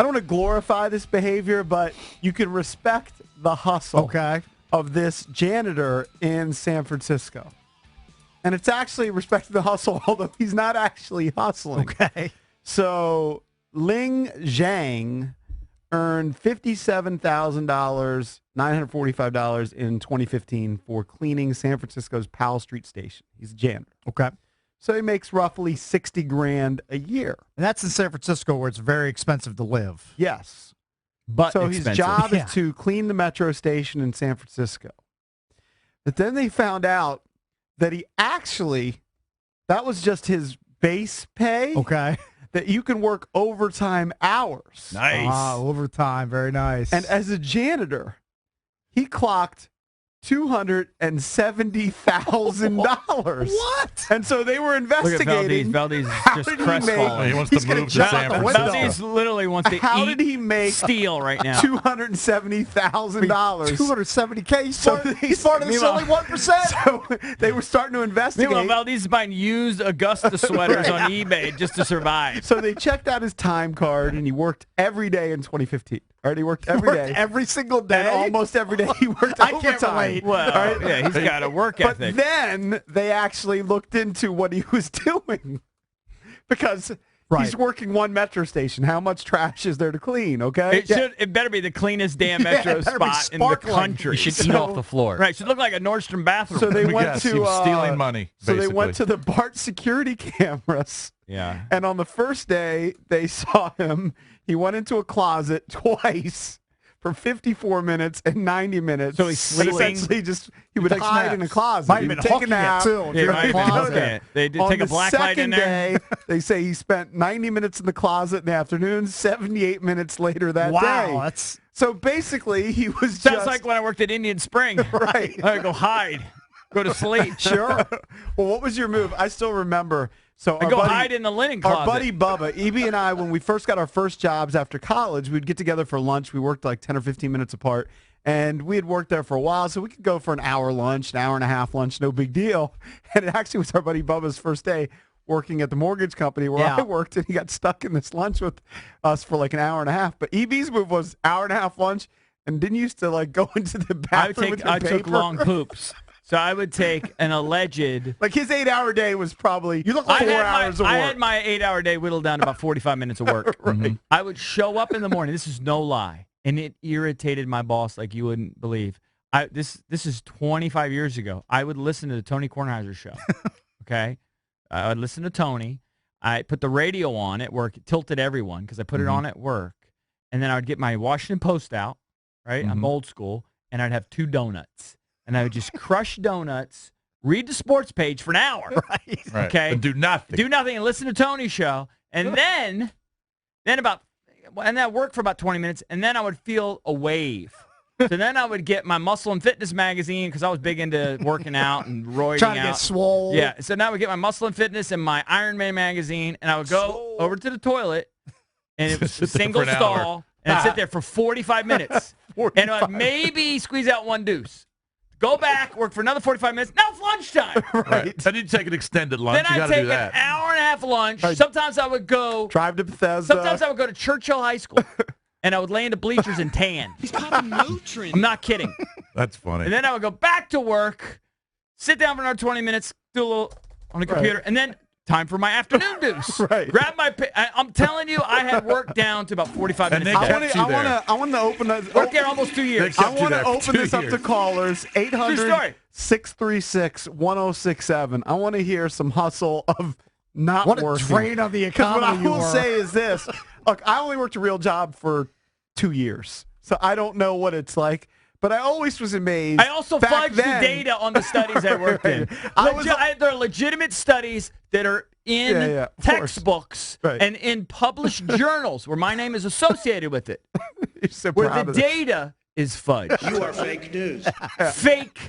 I don't want to glorify this behavior, but you can respect the hustle of this janitor in San Francisco. And it's actually respecting the hustle, although he's not actually hustling. Okay. So Ling Zhang earned $57,000, $945 in 2015 for cleaning San Francisco's Powell Street Station. He's a janitor. Okay. So he makes roughly $60,000 a year. And that's in San Francisco where it's very expensive to live. Yes. But so expensive. his job is to clean the metro station in San Francisco. But then they found out that that was just his base pay. Okay. That you can work overtime hours. Nice. Overtime. Very nice. And as a janitor, he clocked $270,000. What? And so they were investigating. Valdez just crestfallen. He wants to move to San Francisco. Valdez literally wants to did he make steel right now? $270,000. $270K. He's part of the selling 1%. So they were starting to investigate. Meanwhile, Valdez is buying used Augusta sweaters on eBay just to survive. So they checked out his time card, and he worked every day in 2015. All right, he worked every day. Every single day? And almost every day he worked I overtime. can't relate. Well, right? yeah, he's got a work ethic. But then they actually looked into what he was doing because he's working one metro station. How much trash is there to clean, okay? It better be the cleanest damn metro spot in the country. You should eat off the floor. Right, should look like a Nordstrom bathroom. So they went he was stealing money, So basically. they went to the BART security cameras. Yeah. And on the first day, they saw him. He went into a closet twice for 54 minutes and 90 minutes. So he's sleeping. Essentially, he would hide in a closet. Might have He'd been take a nap. too. Yeah, might have been hooking it. They did take a black light in there. On the second day, they say he spent 90 minutes in the closet in the afternoon, 78 minutes later that day. Wow, that's... So basically, he was Sounds like when I worked at Indian Spring. Right. I go hide. Go to sleep. Sure. Well, what was your move? I still remember. So I go hide in the linen closet. Our buddy Bubba, EB and I, when we first got our first jobs after college, we'd get together for lunch. We worked like 10 or 15 minutes apart. And we had worked there for a while, so we could go for an hour lunch, an hour and a half lunch, no big deal. And it actually was our buddy Bubba's first day working at the mortgage company where I worked, and he got stuck in this lunch with us for like an hour and a half. But EB's move was hour and a half lunch, and didn't used to like go into the bathroom with your I took paper. long poops. So I would take an alleged... Like his 8-hour day was probably 4 hours of work. I had my 8-hour day whittled down to about 45 minutes of work. Right. I would show up in the morning. This is no lie. And it irritated my boss like you wouldn't believe. This is 25 years ago. I would listen to the Tony Kornheiser show. Okay? I would listen to Tony. I put the radio on at work. It tilted everyone because I put it on at work. And then I would get my Washington Post out. Right? I'm old school. And I'd have 2 donuts. And I would just crush donuts, read the sports page for an hour. Right. Okay? And do nothing. Do nothing and listen to Tony's show. And then that worked for about 20 minutes, and then I would feel a wave. So then I would get my Muscle and Fitness magazine because I was big into working out and roiding Trying to out. get swole. Yeah, so now I would get my Muscle and Fitness and my Iron Man magazine, and I would go over to the toilet, and it was a single stall, and I'd sit there for 45 minutes. And I'd maybe squeeze out 1 deuce. Go back, work for another 45 minutes. Now it's lunchtime. Right. Then you take an extended lunch. Then You I'd got to take do that. an hour and a half lunch. Right. Sometimes I would go. Drive to Bethesda. Sometimes I would go to Churchill High School, and I would lay in the bleachers and tan. He's popping Motrin. I'm not kidding. That's funny. And then I would go back to work, sit down for another 20 minutes, do a little on the computer, and then time for my afternoon deuce. Right. Grab my. I'm telling you, I had work down to about 45 And minutes. they a day. kept you there. I want to open a Worked there almost 2 years. They I kept you want to there for open 2 this up years. to callers, 800-636-1067. I want to hear some hustle of not What a working. drain on the Because what I economy you will are. say is this. Look, I only worked a real job for 2 years, so I don't know what it's like. But I always was amazed. I also back fudged then, the data on the studies I worked in. There are legitimate studies that are in of course. textbooks Right. and in published journals where my name is associated with it, You're so where proud the of this. data is fudge. You are fake news. Fake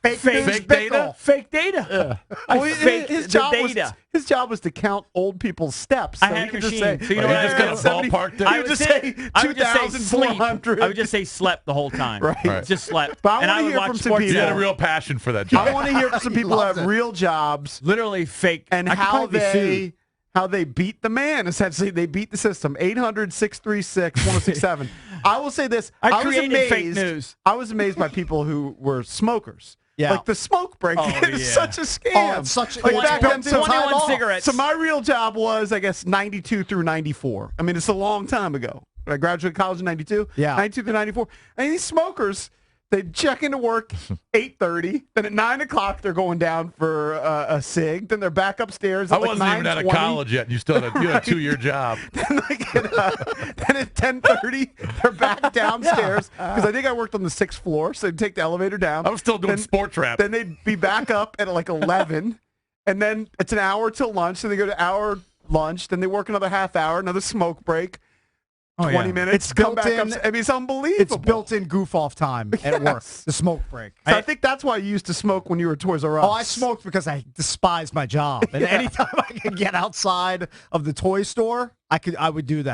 Fake data. Fake data. I Well, faked his the job data. his job was to count old people's steps. I So had he a could just machine. say, So you know You what just I got a would- ballpark there. I would just say I would just say sleep. 2,400. I would just say slept the whole time. Right. Just slept. But I and wanna I would hear watch from some sports. people. You had a Channel. real passion for that I job. want to hear from some people who have real jobs Literally fake. and I could how probably be sued. how they beat the man. Essentially, they beat the system. 800-636-1067. I will say this. I was created amazed. fake news. I was amazed by people who were smokers. Yeah. Like the smoke break is yeah. such a scam. Oh, it's such like it's back built then, in so 21 time cigarettes. So my real job was, I guess, 92 through 94. I mean, it's a long time ago. I graduated college in 92. Yeah. 92 through 94. And these smokers, they check into work 8:30. Then at 9 o'clock, they're going down for a cig. Then they're back upstairs I at like wasn't even out of 9:20. college yet. And you still had a 2-year job. Then at 10:30, they're back downstairs because I think I worked on the 6th floor, so they'd take the elevator down. I was still doing Then- sports rap. Then they'd be back up at like 11, and then it's an hour till lunch. So they go to hour lunch. Then they work another half hour, another smoke break, 20 minutes. It's come built back in- up. I mean, it's unbelievable. It's built-in goof-off time at work. Yes. The smoke break. So I think that's why you used to smoke when you were at Toys R Us. Oh, I smoked because I despised my job. And anytime I could get outside of the toy store, I would do that.